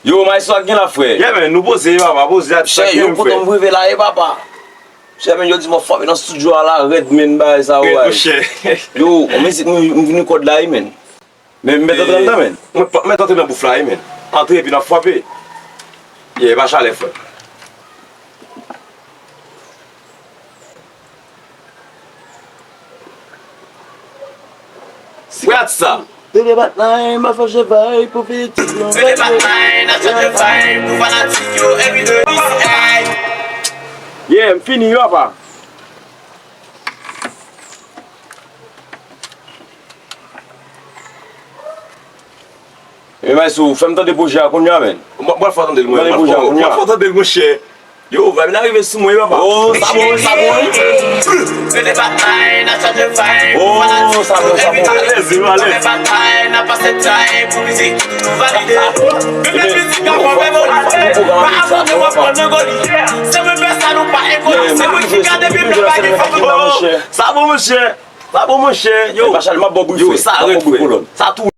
Yo, mais só aqui na frère. Yeah, men, nou pose papa, pose at Che, yo koton mbrive la e papa. Che, men, yo di mwen fwa nan studio la, red men ba e sa ou ay. Yo, mwen vini kod la e men. Men met atran da men. Met atran nan bouf la e men. Entre epi nan fwape. Ye, ba chale fwe. Wè at sa? Bebe batay, ma fwa chevay pou fitik nan Bebe batay, na chan chevay pou fanatik yo every day. Ye, m fini yo pa. E mais sou, fèm tan depoje akon ya men. Mwen fwa tan del mwen. Mwen fwa tan del mwen che. Yo, va min arrive sou mwen papa. Oh, sabon. Bebe batay, na chan chevay pou Oh, fanatik yo sabon. every day. Alez, yo, alez. Bebe batay, na pase tay pou mizik nou valide. Bebe mizik a kon bebo ate. Pa avon de wap kon negoli. Se mwen besa nou pa ekoli. Se mwen ki gade bebe bagi fapou. Sabon mwen che. Sabon mwen che. Yo, Bachal ma bo boufe. Yo, sa red fwe. Sa tou